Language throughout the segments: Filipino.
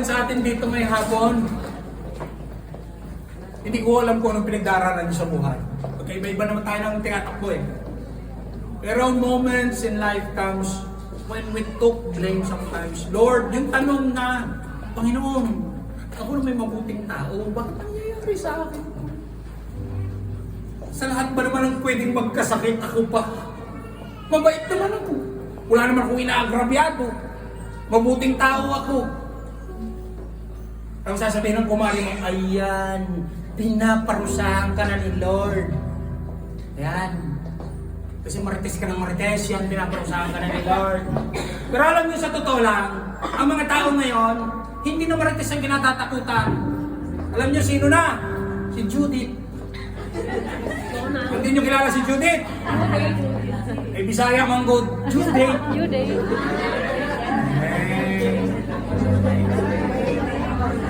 Sa atin dito may hapon, hindi ko alam kung anong pinagdaranan niyo sa buhay. Iba-iba naman tayo ng tinatakbo eh. Pero moments in life comes when we took blame sometimes. Lord, yung tanong na, Panginoon, ako na may mabuting tao, bakit nangyayari sa akin? Sa lahat ba naman ang pwedeng magkasakit ako pa? Mabait naman ako. Wala naman akong inaagrabyado. Mabuting tao ako. Ang sasabihin ng kumari mo, ayan, pinaparusahan ka na ni Lord. Ayan. Kasi marites ka ng marites, yan, pinaparusahan ka na ni Lord. Pero alam niyo sa totoo lang, ang mga tao ngayon, hindi na marites ang kinatatakutan. Alam niyo sino na? Si Judith. Hindi niyo kilala si Judith? Eh, Bisaya manggod, Judith.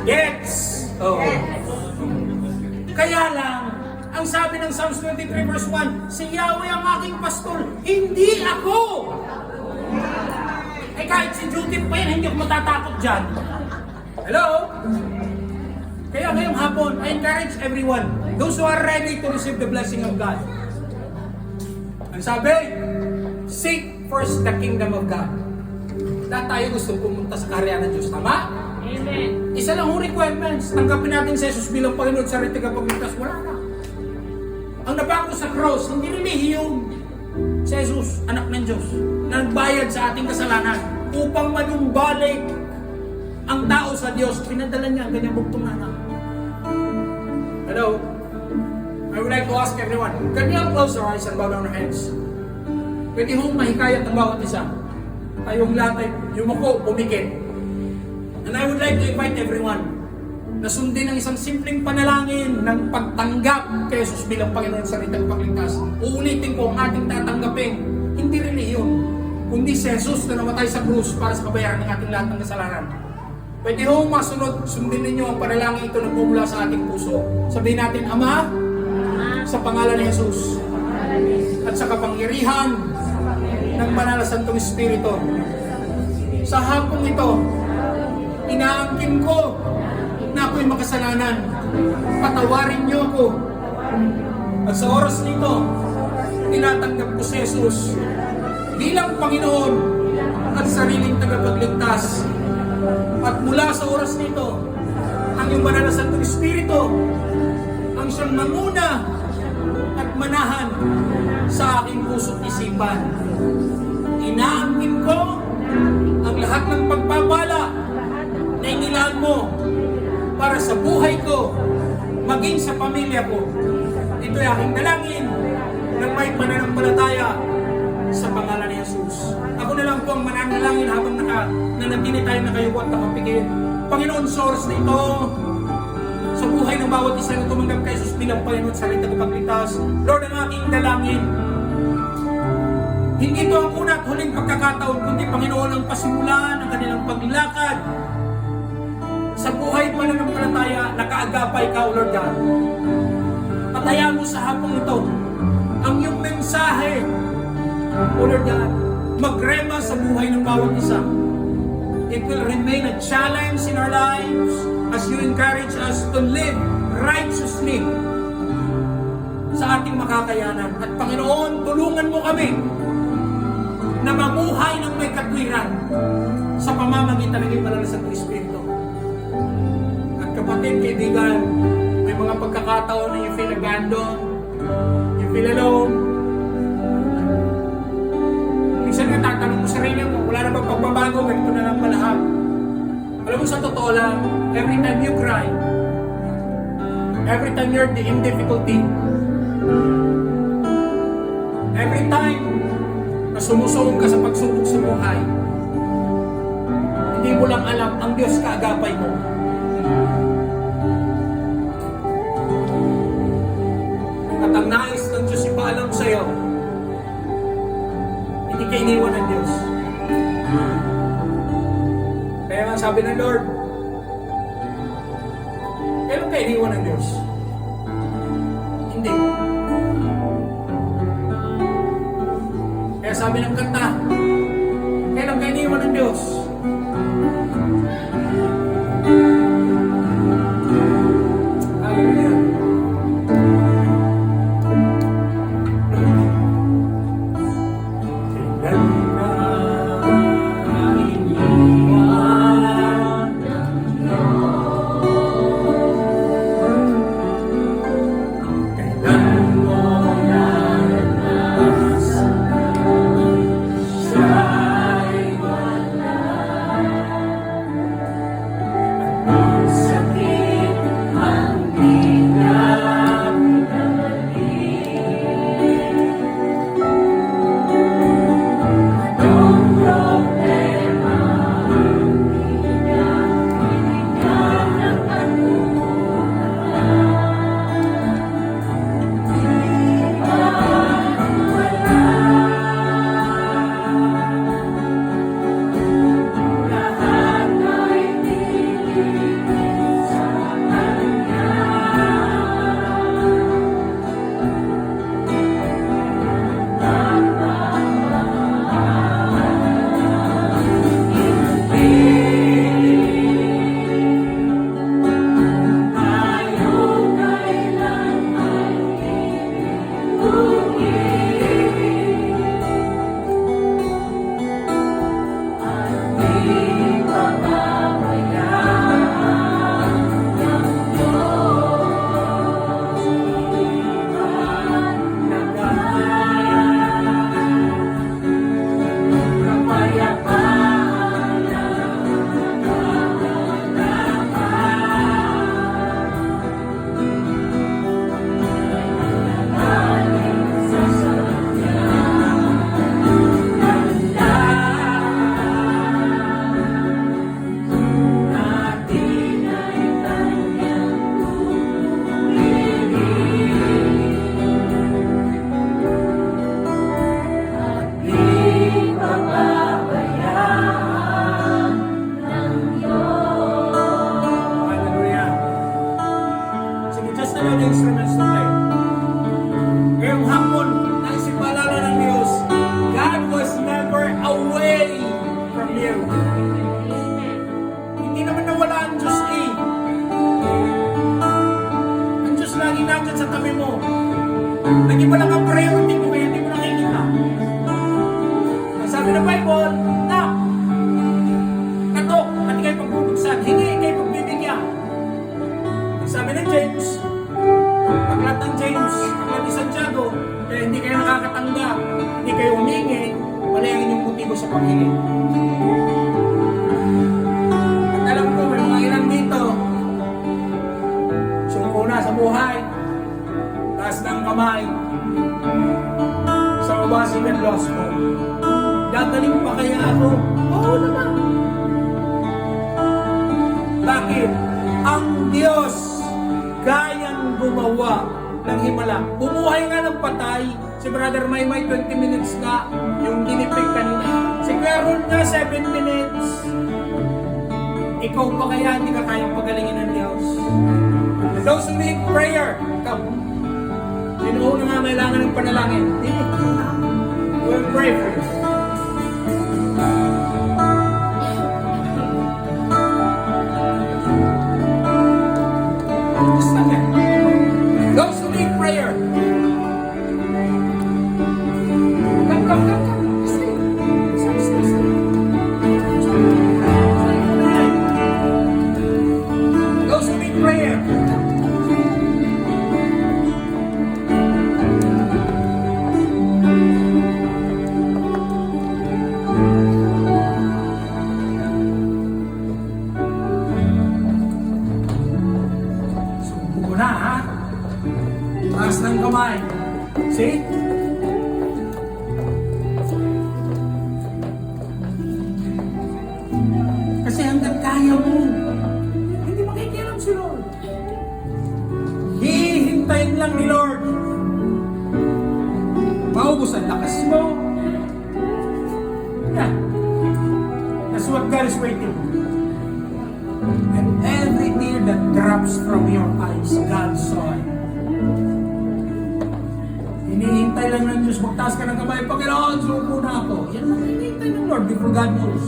Yes! Oh. Kaya lang, ang sabi ng Psalms 23 verse 1, si Yahweh ang aking pastor, hindi ako! Eh kahit si Judith pa yan, hindi ako matatakot dyan. Hello? Kaya ngayong hapon, I encourage everyone, those who are ready to receive the blessing of God. Ang sabi, seek first the kingdom of God. Lahat tayo gusto pumunta sa kaharian ng Diyos, tama? Amen. Isa lang ang requirements. Tanggapin natin si Jesus bilang Panginoon sa sarili tagapagligtas. Wala na. Ang napako sa cross, hindi relihiyong si Jesus, anak ng Diyos, na nagbayad sa ating kasalanan upang manumbalik ang tao sa Diyos. Pinadala niya ang kanyang bugtong anak. Hello? I would like to ask everyone, can you close our eyes and bow down our heads? Pwede hong mahikayat ang bawat isa. Tayong lahat ay yumuko, pumikit. And I would like to invite everyone na sundin ang isang simpleng panalangin ng pagtanggap kay Jesus bilang Panginoon sa ritang pagligtas. Uulitin ko ang ating tatanggapin, hindi relihiyon, kundi si Jesus na namatay sa krus para sa kabayaran ng ating lahat ng kasalanan. Pwede ho masunod, sundin ninyo ang panalangin ito na bumula sa ating puso. Sabihin natin, Ama, sa pangalan ni Jesus, at sa kapangyarihan ng Banal na Santong Espiritu, sa hapong ito, inaangkin ko na ako'y makasalanan. Patawarin niyo ako. At sa oras nito, tinatanggap ko si Jesus bilang Panginoon at sariling tagapagligtas. At mula sa oras nito, ang iyong Banal na Santong Espiritu ang siyang manguna at manahan sa aking puso't isipan. Inaangkin ko ang lahat ng pagpapala na inilaan mo para sa buhay ko, maging sa pamilya ko. Ito'y aking dalangin ng may pananampalataya sa pangalan ni Jesus. Ako na lang po ang mananalangin habang nanatili tayo nakayuwat na kapigil. Panginoon, sa oras na ito, sa buhay ng bawat isa na tumanggap kay Jesus bilang Panginoon sa rin tagapagligtas, Lord, ang aking dalangin, hindi ito ang una at huling pagkakataon, kundi Panginoon ang pasimulan ng kanilang paglakad sa buhay pa ng palataya, nakaagapay ka, O Lord God. Pataya mo sa hapong ito ang iyong mensahe, O Lord God, magrema sa buhay ng bawat isa. It will remain a challenge in our lives as you encourage us to live righteously sa ating makakayanan. At Panginoon, tulungan mo kami na mamuhay ng may katwiran sa pamamagitan ng iyong Banal na Santong Espiritu. At kapatid, kaibigan, may mga pagkakataon na you feel abandoned, you feel alone. Minsan nga tatanong mo sarili mo, wala na bang pagbabago, ganito na lang malahap. Alam mo, sa totoo lang, every time you cry, every time you're in difficulty, every time na sumusuong ka sa pagsubok sa buhay, hindi mo lang alam ang Diyos kaagapay mo. At ang nais ng Diyos ipaalam sa iyo, hindi ka iniwan ng Diyos. Kaya nga sabi ng Lord, kailan ka iniwan ng Diyos? Hindi. Kaya sabi ng kanta, kailan ka iniwan ng Diyos? nandyan sa tabi mo. Naging pa lang ang priority mo kaya hindi mo nakikita. Ang sabi ng Bible, knock. Katok, at ikay pagbubuksan. Hingi, ikay pagbibigyan. Ang sabi ng James, paglat ng James, paglat ni Santiago, kaya hindi kayo nakakatanggap, hindi kayo humingi, wala yung inyong motibo sa paghingi. At alam ko, may mga ilan dito, sumuko na sa buhay, taas ng kamay, sa ubasing and loss mo. Gagaling pa kaya ako? Oo naman. Bakit? Ang Diyos kayang gumawa ng himala. Bumuhay nga ng patay. Si Brother Maymay 20 minutes na yung dinipig kanina. Si Claron nga 7 minutes. Ikaw pa kaya hindi ka kayang pagalingin ng Diyos? Those who need prayer, come. Sino na nga kailangan ng panalangin? We'll pray first. Those who need prayer. Come. Stay. Those who need prayer. Na, ha? Taas ng kamay. See? Kasi hanggang kaya mo, hindi makikialam si Lord. Hihintayin lang ni Lord. Maubos ang lakas mo. Yeah. That's what God is waiting. And every tear that drops from your eyes, God saw it. Hinihintay lang ng Diyos, magtaas ka ng kamay, Panginoon, suko na ako. Yan lang hinihintay ng Lord before God moves.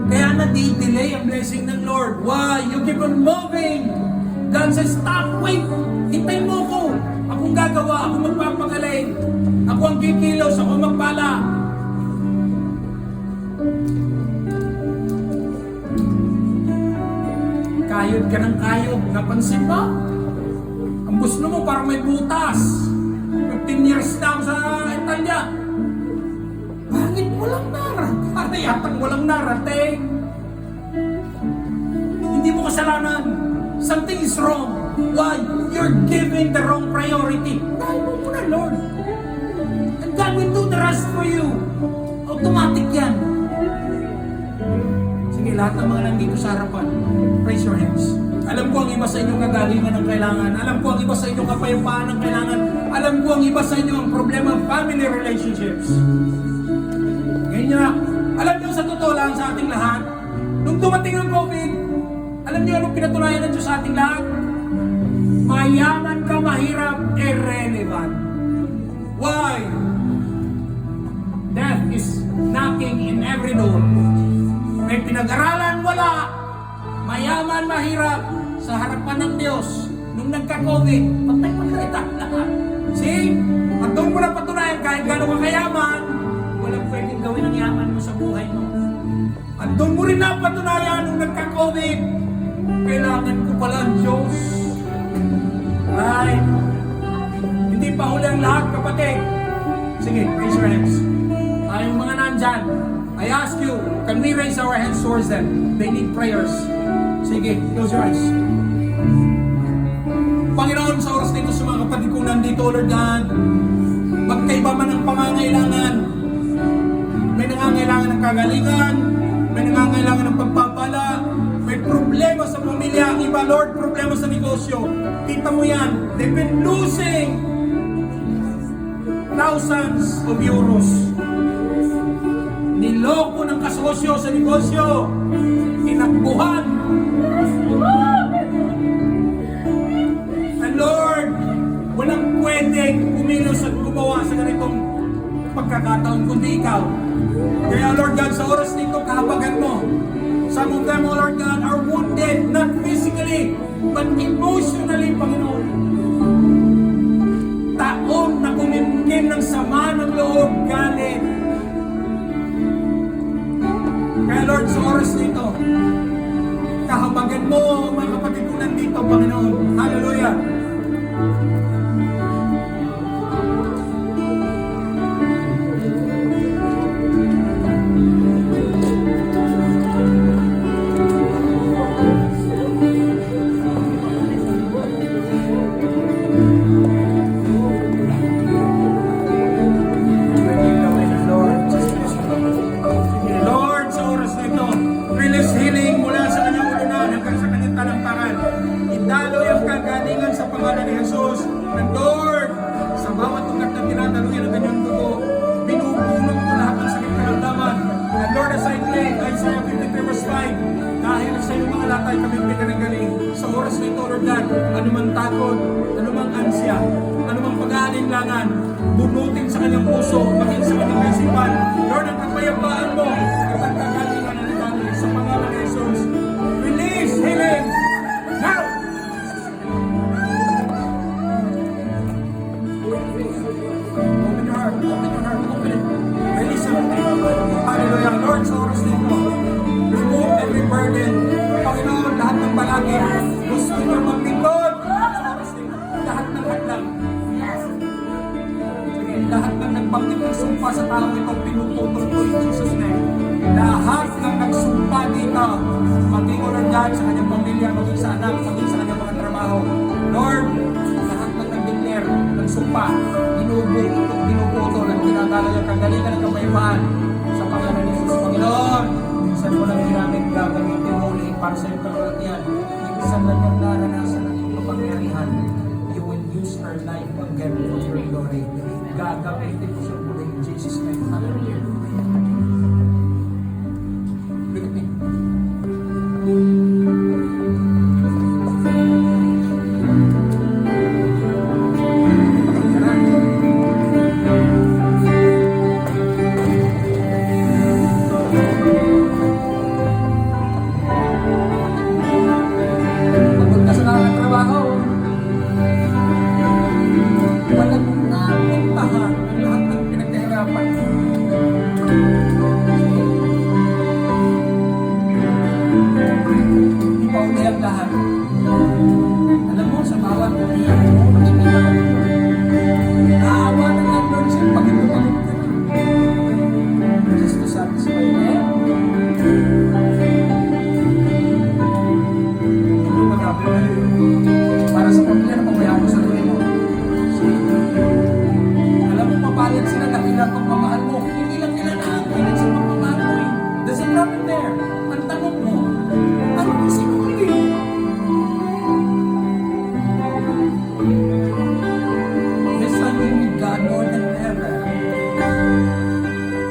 Kaya na-delay ang blessing ng Lord. Why? You keep on moving. God says, stop, wait. Hintay mo ko. Akong gagawa, ako magpapagaling. Ako ang kikilos, ako magpala. Kayod ka ng kayod. Napansin mo? Ang gusto mo parang may butas. 15 years na ako sa Italia. Bakit walang narating? Para yatang walang narating. Hindi mo kasalanan. Something is wrong. Why? You're giving the wrong priority. Dahil mo muna, Lord. And God will do the rest for you. Automatic yan. Sige, lahat ng mga nandito sa harapan, raise your hands. Alam ko ang iba sa inyo kagalingan ng kailangan. Alam ko ang iba sa inyo kapayapaan ng kailangan. Alam ko ang iba sa inyo ang problema ng family relationships. Ganyan. Alam niyo sa totoo lang sa ating lahat, nung dumating ang COVID, alam niyo anong pinatunayan ng Diyos sa ating lahat? Mayaman ka, mahirap, irrelevant. Why? Death is knocking in every door. May pinag-aralan, wala. Mayaman, mahirap, sa harapan ng Diyos. Nung nagka-COVID, patay lahat. See? At doon mo na patunayan, kahit gano'n ka kayaman, walang pwedeng gawin ang yaman mo sa buhay mo. At doon mo rin na patunayan, nung nagka-COVID, kailangan ko pala ang Diyos. Right? Hindi pa huli ang lahat, kapatid. Sige, raise your hands. Tayong mga nandyan, I ask you, can we raise our hands towards them? They need prayers. Sige, close your eyes. Panginoon, sa oras dito sa mga kapatid kong nandito, Lord God, magkaiba man ang pangangailangan. May nangangailangan ng kagalingan, may nangangailangan ng pagpapala, may problema sa pamilya, iba, Lord, problema sa negosyo. Kita mo yan, they've been losing thousands of euros. Niloko ng kasosyo sa negosyo. Tinakbuhan. And Lord, walang pwedeng kumilos at gumawa sa ganitong pagkakataon kundi Ikaw. Kaya Lord God, sa oras nito, kahabagan mo. Some of them, oh Lord God, are wounded, not physically, but emotionally, Panginoon. Lord, sa oras nito, kahabagan mo ang mga kapatid ko nandito, Panginoon. Hallelujah. Lord, sa oras na ito, release healing mula sa kanyang ulunan hanggang sa kanyang talampakan. Idaloy ang kagalingan sa pangalan ni Jesus. And Lord, sa bawat ugat na tinadaluyan ng kanyang dugo, binubulog ko lahat ng sakit karamdaman. And Lord, as I pray, Isaiah 53 verse 5, dahil sa iyong mga latay kami pinagaling. Sa oras na ito, Lord God, anumang takot, anumang ansya, anumang pag-aalinlangan, bunutin sa kanyang puso, maging sa kanyang isipan. Lord, ang kapayapaan mo at ang kagalingan na nagdali sa pangalan ni Jesus. Release healing now! Open your heart, open it. Release everything. Hallelujah. Lord, sa oras nito, remove every burden. Panginoon, lahat ng balakid, gusto nyo maglingkod. Sa oras nito, lahat ng hadlang. Lahat ng nagbanggit ng sumpa sa tao ito, pinuputol ko in Jesus' name. Lahat ng nagsumpa dito, maging Lord God sa kanyang pamilya, maging sa anak, maging sa kanyang mga trabaho. Lord, lahat ng nag-declare, nagsumpa, binuputol, at tinatalay ang kagalingan ng kapayapaan sa pangalan ni Jesus. Panginoon, minsan mo lang ginamit gagamitin mo ulit para sa iyong kalulatian. Minsan lang yung naranasan ng iyong kapangyarihan. You will use our life again for your glory. Gagamitin ko siya muli in Jesus' name. Hallelujah. Look at me. Pagod ka sa nakatrabaho. Walang napuntahan ang lahat ng pinagkahirapan. Pauli ang lahat. Alam mo, sa bawat umiyak mo, nakikita ka ng Lord. Naawa na nga Lord siya, pagod ka na. Just to satisfy me. Hindi magkabay. Para sa pamilya na pamayahan mo sa tuloy mo. Alam mo, papalit sila na ilang pagmamahal mo. Hindi lang nila nakakalit sa pagmamahal mo eh. There's a problem there. Ang tanong mo, ano ang sinuli? Yes, I mean with God more than ever.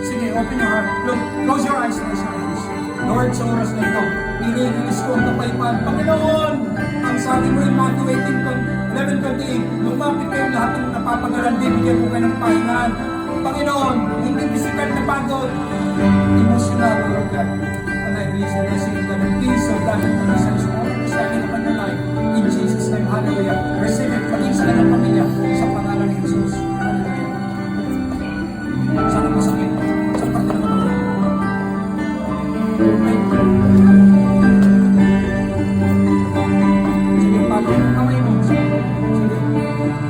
Sige, open your heart. Look, close your eyes, close your eyes. Lord, sa oras na ito, nililis ko ang kapayapaan. Panginoon, ang sabi mo yung Matthew 11:28, lumapit kayo lahat ng napapagalan, bibigyan mo kayo ng pahingaan. Panginoon, hindi physical na pagod, emotional, Lord God. And I release the blessing of God, the peace of God, and the sense of understanding upon your life. In Jesus' name, hallelujah. Receive it, maging sa kanyang pamilya, sa pangalan ni Jesus. Hallelujah. Sana masakit, sa parte ng mga sige, pagod ang kamay mo. Sige.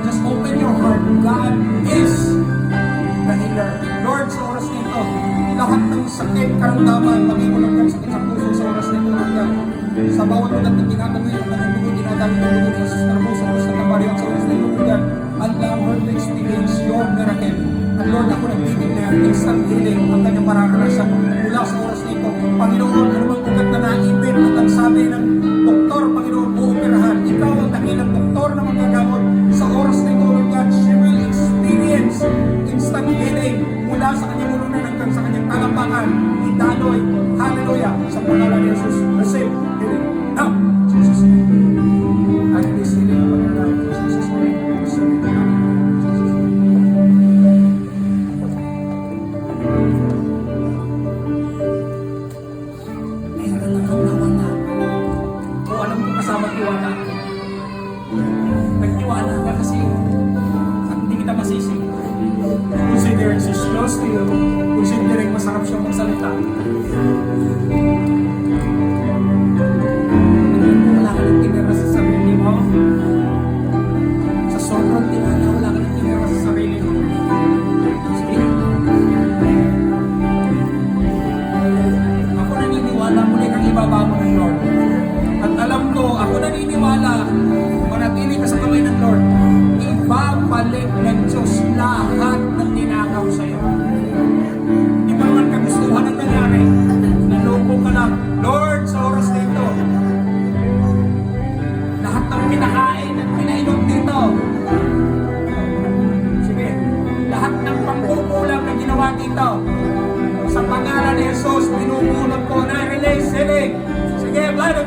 Just open your heart. God is the healer. Lord, sa oras nito, lahat ng sakit, karamdaman, maging ulang ng sakit sa puso sa oras nito, Lord God. Sa bawat ulat na tinataluyan ang kanyang dugo, tinataluyan ang dugo ni Jesus na puso, sa kaparihan sa oras nito, Lord God. Allow her to experience your miracle. At Lord, ako nagtitipler, instant healing ang kanyang mararanasan mula sa oras nito. Panginoon, anumang ugat na naipit at ang sabi ng doktor, Panginoon, uoperahan. Ikaw ang dakilang doktor na magagamot sa oras nito, Lord God. She will experience instant healing mula sa kanyang ulunan hanggang sa kanyang talampakan. Idaloy, hallelujah, sa pangalan ni Jesus. Receive healing now, Jesus' name. At this healing upon your life, Jesus' name. Receive it now.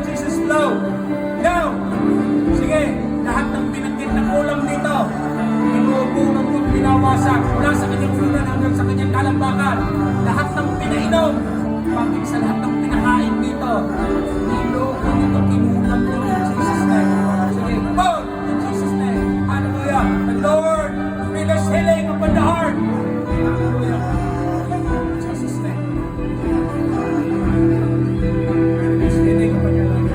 Jesus, flow. Now, sige, lahat ng binanggit na kulang dito, inuupunan kong binawasak mula sa kanyang unan hanggang sa kanyang kalambakan. Lahat ng pinainom, paging sa lahat ng pinakain dito, inuupunan ito, kinulang ko in Jesus' name. Sige, boom! In Jesus' name. Hallelujah. And Lord, release healing upon the heart. Hallelujah. In Jesus' name. Release healing upon your life.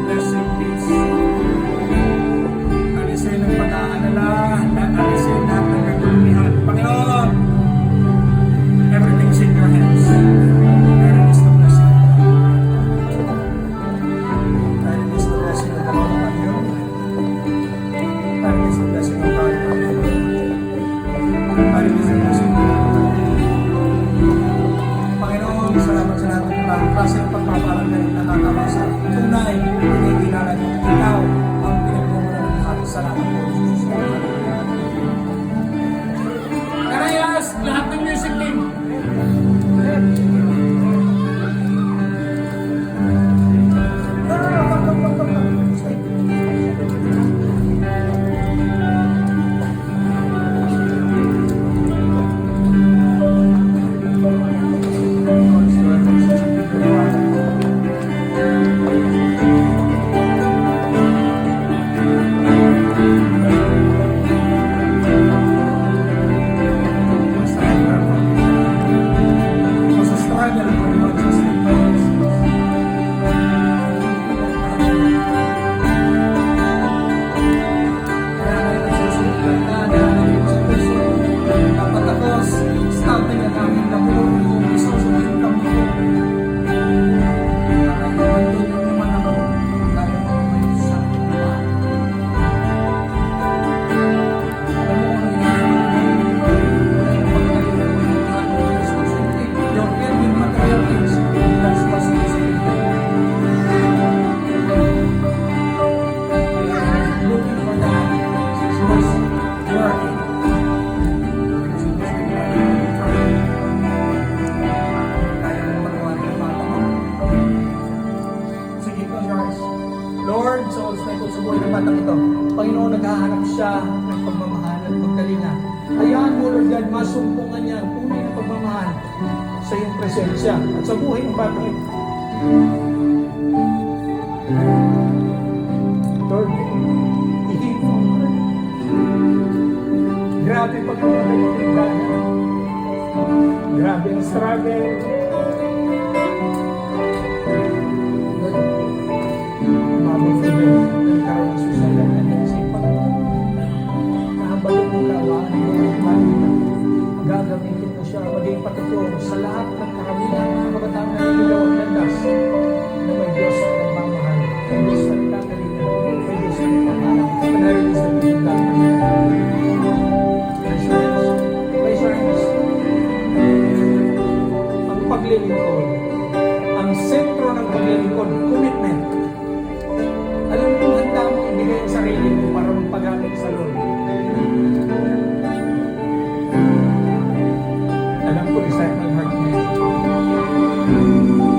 Blessing, peace. Alisin ang pag-aalala at alisin lahat ng kaguluhan. Panginoon, everything's in your hands. There is the blessing. There is the blessing of the Lord upon you. There is the blessing of God upon you. There is the blessing of God upon you. Panginoon, salamat sa lahat ng mga klase ng pagpapalang na nakakabasa. Tunay, pinigilala niyo. Ikaw ang pinagmumula ng lahat. Salamat po, Jesus. Can I ask lahat ng music team? Lord, sa oras na ito, sa buhay ng batang ito, Panginoon, naghahanap siya ng pagmamahal at pagkalinga. Hayaan mo, Lord God, masumpungan niya ang tunay na pagmamahal sa iyong presensya at sa buhay ng batang ito. Lord, ihip mo. Grabe pagkakas ng tinggalan. Grabe ang struggle. Gagamitin mo siya maging patuturo sa lahat ng karamihan ng kabataan na niligaw at landas na may Diyos at nagmamahal, may Diyos at kakalingan, may Diyos at pagmamahal, panarin sa pagkakal. Raise your hands. Ang paglilingkod, ang sentro ng paglilingkod, commitment. Alam mo, handa mo ibigay ang sarili mo para magpagamit sa Lord. Alam ko, isa ang heart mo.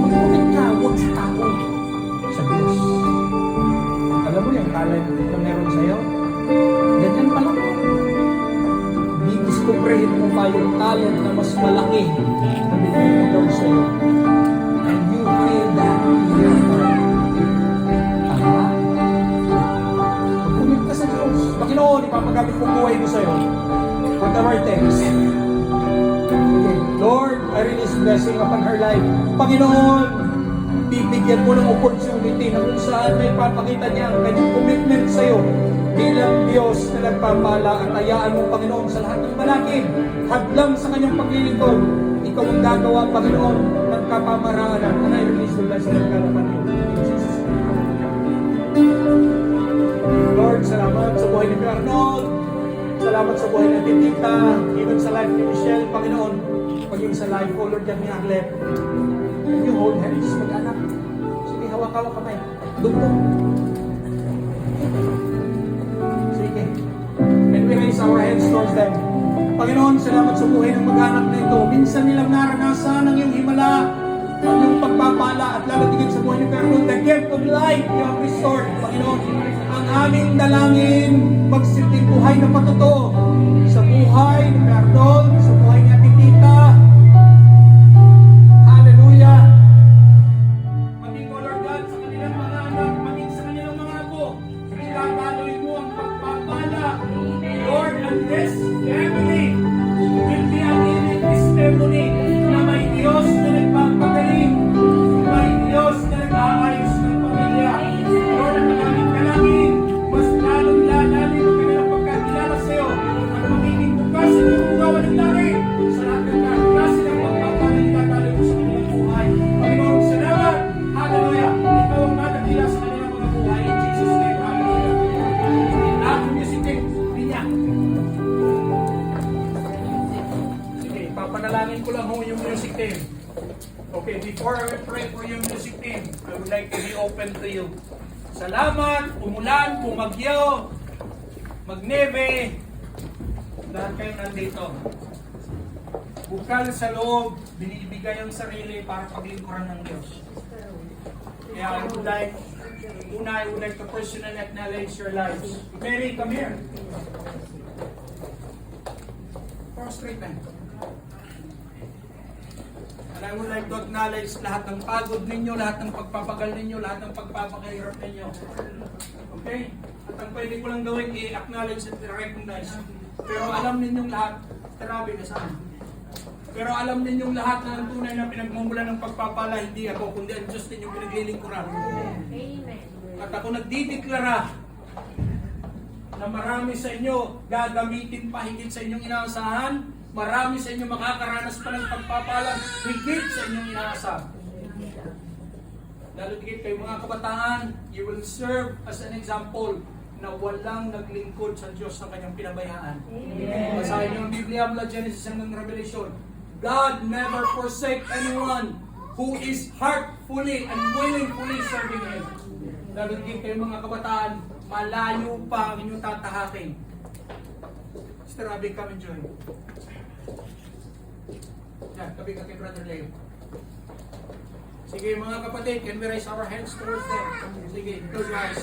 Magpapit ka, huwag sa tao. Sa Diyos. Alam mo yung talent na meron sa'yo? Ganyan pala. Di-discoverin mo pa yung talent na mas malaki na binigay mo daw sa'yo. And you feel that in your heart. Tama. Magpumit ka sa Diyos. Panginoon, ipapagamit ko buhay mo sa'yo. Whatever it takes. Lord, I release blessing upon her life. Panginoon, bibigyan mo ng opportunity na kung saan may papakita niya ang kanyang commitment sa iyo bilang Diyos na nagpapala at hayaan mo, Panginoon, sa lahat ng malakid, hadlang sa kanyang paglilingkod. Ikaw ang gagawa, Panginoon, ng kapamaraanan. And I release the blessing of God upon you. In Jesus' name. Lord, salamat sa buhay ni Arnold. Salamat sa buhay ng Tita, even sa life ni Michelle, Panginoon, maging sa life, oh Lord, yan ni Arlet. Can you hold hands, mag-anak? Sige, hawak-hawak kamay. Dugtong. Sige. And we raise our hands towards them. Panginoon, salamat sa buhay ng mag-anak na ito. Minsan nilang naranasan ang iyong himala. ni Panginoon, the gift of life you have restored, Panginoon. Ang aming dalangin, magsilbing buhay na patotoo sa buhay ni Panginoon, sa buhay ni Ate Tita. Hallelujah. Maging, O Lord God, sa kanilang mga anak, maging sa kanilang mga apo, pinagdaloy mo ang pagpapala, Lord, and this family will be a living testimony na may Diyos na nagpapagaling, may Diyos na nag-aayos ng pamilya. Lord, ang aming dalangin, mas lalong lalalim ang kanilang pagkakilala sa iyo at magiging bukas at umugawan ng langit sa lahat ng klase ng pagpapagaling na daloy mo sa kanilang buhay. Panginoon, salamat. Hallelujah. Ikaw ang madakila sa kanilang mga buhay. In Jesus' name, hallelujah. Lahat ng music team, linya. Sige, papanalangin ko lang ho yung music team. Okay, before I pray for your music team, I would like to be open to you. Salamat, umulan, bumagyo, magnebe, lahat kayo nandito. Bukal sa loob, binibigay ang sarili para paglingkuran ng Diyos. Kaya I would like to personally acknowledge your lives. Mary, come here. Prostrate man. And I would like to acknowledge lahat ng pagod ninyo, lahat ng pagpapagal ninyo, lahat ng pagpapakahirap ninyo. Okay? At ang pwede ko lang gawin, i-acknowledge at i-recognize. Pero alam ninyong lahat, terabi na saan. Pero alam ninyong lahat na ang tunay na pinagmumula ng pagpapala, hindi ako, kundi ang Diyos ninyong pinaglilingkuran. At ako nagdideklara na marami sa inyo gagamitin pa higit sa inyong inaasahan. Marami sa inyo makakaranas pa ng pagpapalang higit sa inyong inaasahan. Lalo higit kayo mga kabataan, you will serve as an example na walang naglingkod sa Diyos ng kanyang pinabayaan. Basahin niyo ang Biblia mula Genesis hanggang Revelation. God never forsake anyone who is heartfully and willingly serving Him. Lalo higit kayo mga kabataan, malayo pa ang inyong tatahakin. Mr. Abby, come and join. Yan, tabi ka kay Brother Leo. Sige mga kapatid, can we raise our hands towards them? Sige, close your eyes.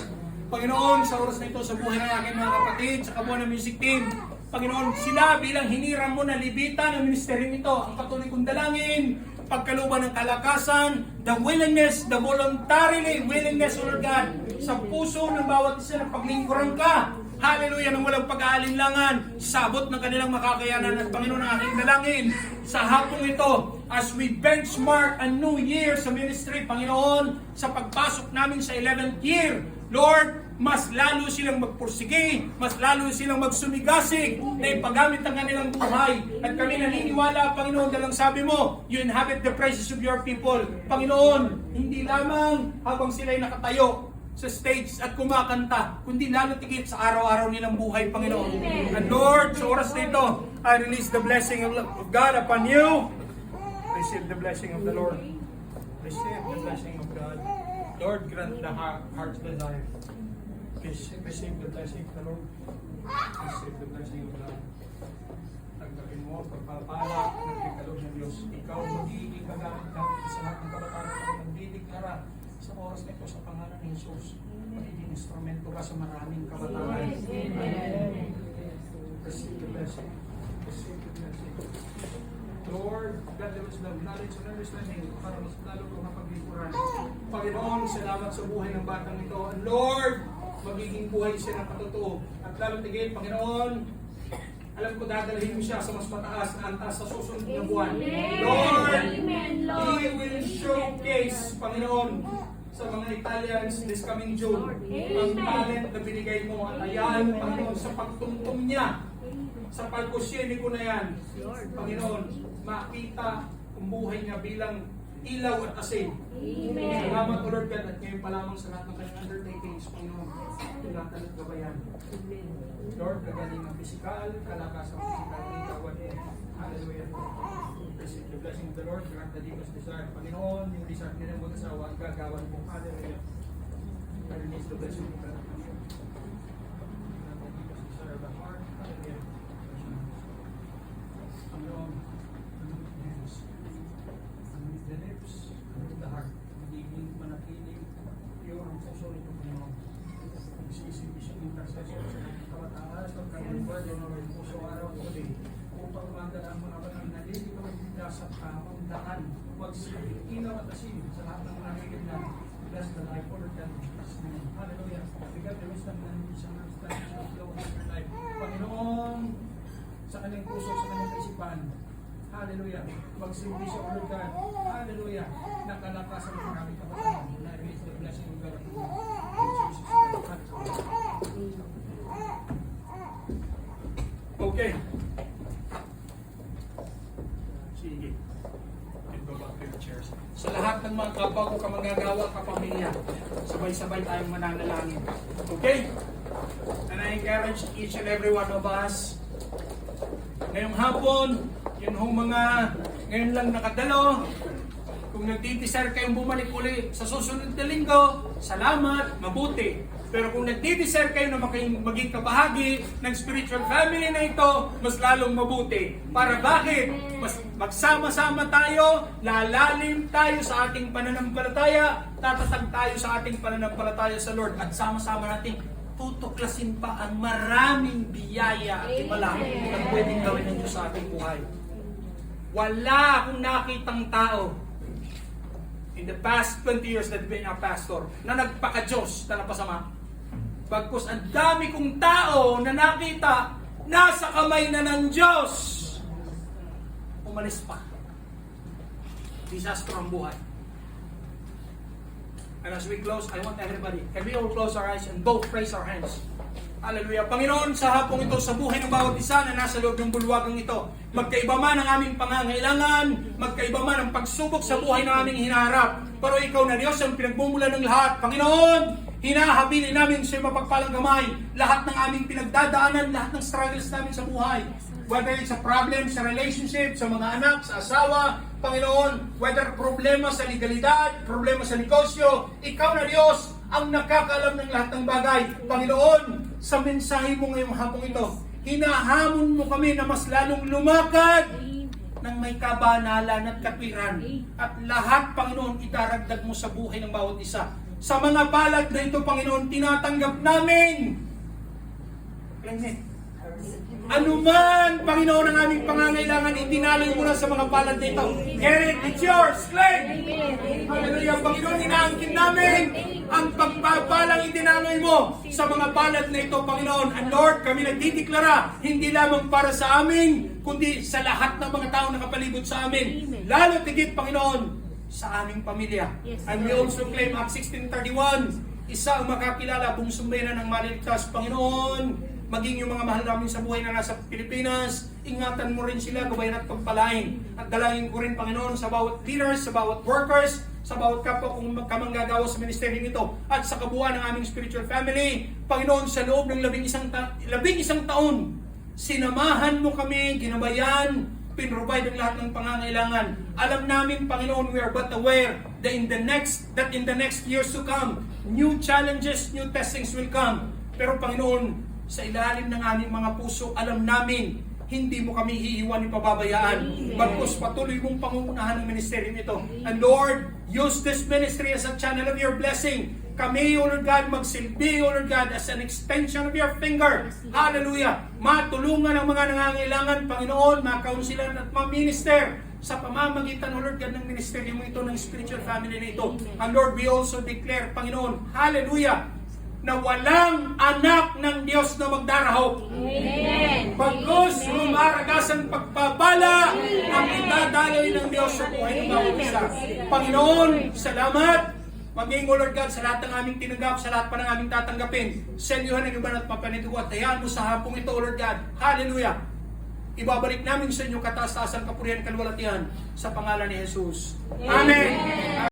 Panginoon, sa oras na ito, sa buhay ng aking mga kapatid, sa kabuuan ng music team, Panginoon, sila bilang hiniram mo na libitan ng ministeryong ito, ang patuloy kong dalangin, pagkaluban ng kalakasan, the willingness, the voluntarily willingness, O Lord God, sa puso ng bawat isa na paglingkuran ka. Hallelujah, nang walang pag-aalinlangan, sabot ng kanilang makakayanan at Panginoon ang aking dalangin sa hapong ito as we benchmark a new year sa ministry, Panginoon, sa pagpasok namin sa 11th year. Lord, mas lalo silang magpursige, mas lalo silang magsumigasig na ipagamit ang kanilang buhay. At kami naniniwala, Panginoon, dahil ang sabi mo, you inhabit the praises of your people. Panginoon, hindi lamang habang sila'y nakatayo sa stage at kumakanta, kundi lalo tigit sa araw-araw nilang buhay, Panginoon. And Lord, sa oras na ito, I release the blessing of God upon you. Receive the blessing of the Lord. Receive the blessing of God. Lord, grant the heart's desire. Receive the blessing of the Lord. Receive the blessing of God. Tanggapin mo ang pagpapala ng pagkaloob ng Diyos. Ikaw magiging kagamit sa lahat ng kabataan na nagdideklara sa oras na ito sa pangalan ni Jesus. Magiging instrumento ka sa maraming kabataan. Amen. Receive the blessing. Receive the blessing. Lord, God, there is the knowledge and understanding para mas lalo kong mapaglikuran. Panginoon, salamat sa buhay ng batang ito. And Lord, magiging buhay siya ng patotoo. At lalo tigil, Panginoon, alam ko dadalhin mo siya sa mas mataas na antas sa susunod na buwan. Lord, He will showcase, Panginoon, sa mga Italians this coming June, ang talent na binigay mo. At ayan, Panginoon, sa pagtungtong niya, sa pagkusyeni ko na yan, Panginoon, makita ang buhay niya bilang ilaw at asin. Salamat, O Lord God, at ngayon pa lamang sa lahat ng kanyang undertakings, Panginoon, tulatan at gabayan. Lord, gagaling ang pisikal, kalakasan ang pisikal, ang tawad mo. Hallelujah. Receive the blessing of the Lord, grant the deepest desire. Panginoon, yung desire nilang mag-asawa, gagawan mo. Hallelujah. I release the blessing of God. Grant the deepest desire of the heart. Hallelujah. Panginoon, the hands, the lips, the heart, magiging manatili sa kawataas ng kanyang buwan ng mga puso araw at gabi upang magdala ang mga banal na lilito at bigla sa tamang daan. Magsibig, ilaw at asin sa lahat ng mga higit na bless the life for them. Hallelujah. Bigyan the wisdom and isang understanding of flow of your life. Panginoon, sa kanyang puso, sa kanyang kaisipan. Hallelujah. Magsimbi siya, O Lord God. Hallelujah. Nakalakasan ng maraming kapatid. Na raise the blessing of God. Okay. Sige. Ibaba ko yung chairs. Sa lahat ng mga kapwa ko, kamangagawa, kapamilya, sabay-sabay tayong mananalangin. Okay? And I encourage each and every one of us, ngayong hapon, yun hong mga ngayon lang nakadalo, kung nagdidesire kayong bumalik uli sa susunod na linggo, salamat, mabuti. Pero kung nagdidesire kayo na maging kabahagi ng spiritual family na ito, mas lalong mabuti. Para bakit? Mas magsama-sama tayo, lalalim tayo sa ating pananampalataya, tatatag tayo sa ating pananampalataya sa Lord, at sama-sama nating tutuklasin pa ang maraming biyaya at himala na pwedeng gawin ng Diyos sa ating buhay. Wala akong nakitang tao in the past 20 years that being a pastor na nagpaka-Diyos na napasama. Bagkus ang dami kong tao na nakita nasa kamay na ng Diyos, umalis pa. Disastro ang buhay. And as we close, I want everybody, can we all close our eyes and both raise our hands? Hallelujah. Panginoon, sa hapong ito, sa buhay ng bawat isa na nasa loob ng bulwagang ito, magkaiba man ang aming pangangailangan, magkaiba man ang pagsubok sa buhay na aming hinaharap, pero ikaw na Diyos ang pinagmumula ng lahat. Panginoon, hinahabilin namin sa mapagpalang gamay lahat ng aming pinagdadaanan, lahat ng struggles namin sa buhay. Whether it's a problem sa relationship, sa mga anak, sa asawa, Panginoon, whether problema sa legalidad, problema sa negosyo, ikaw na Diyos ang nakakaalam ng lahat ng bagay. Panginoon, sa mensahe mo ngayong hapong ito, hinahamon mo kami na mas lalong lumakad ng may kabanalan at katwiran. At lahat, Panginoon, idaragdag mo sa buhay ng bawat isa. Sa mga palad na ito, Panginoon, tinatanggap namin. Ano man, Panginoon, ang aming pangangailangan, itinaloy mo na sa mga palad na ito. Get it, it's yours, claim! Hallelujah, Panginoon, inaangkin namin ang pagpapalang itinaloy mo sa mga palad na ito, Panginoon. And Lord, kami nagdideklara, hindi lamang para sa amin, kundi sa lahat ng mga tao na kapalibot sa amin. Lalo tigit, Panginoon, sa aming pamilya. And we also claim Acts 16:31, isa ang makakilala, buong sumbayanan ng maliligtas. Panginoon, maging yung mga mahal namin sa buhay na nasa Pilipinas, ingatan mo rin sila, gabayan at pagpalain. At dalangin ko rin, Panginoon, sa bawat leaders, sa bawat workers, sa bawat kapwa kung kamanggagawa sa ministeryo nito, at sa kabuuan ng aming spiritual family. Panginoon, sa loob ng 11 taon, sinamahan mo kami, ginabayan, pinrovide ang lahat ng pangangailangan. Alam namin, Panginoon, we are but aware that in the next years to come, new challenges, new testings will come. Pero Panginoon, sa ilalim ng aming mga puso, alam namin, hindi mo kami iiwan ni pababayaan. Bagkus patuloy mong pangungunahan ng ministeryo nito. And Lord, use this ministry as a channel of your blessing. Kami, O Lord God, magsilbi, O Lord God, as an extension of your finger. Hallelujah. Matulungan ang mga nangangailangan, Panginoon, makaunsilan at ma-minister sa pamamagitan, O Lord God, ng ministeryo mo ito, ng spiritual family na ito. And Lord, we also declare, Panginoon, hallelujah, na walang anak ng Diyos na magdarahop. Amen. Bagkus, rumaragas ang pagpapala ang itadaloy ng Diyos sa buhay ng bawat isa. Panginoon, salamat. Maging, O Lord God, sa lahat ng aming tinanggap, sa lahat pa ng aming tatanggapin. Selyuhan ng iban at mapanitigo at hayaan mo sa hapong ito, O Lord God. Hallelujah. Ibabalik namin sa inyo kataas-taasan, kapurihan, kalwalatian sa pangalan ni Jesus. Amen.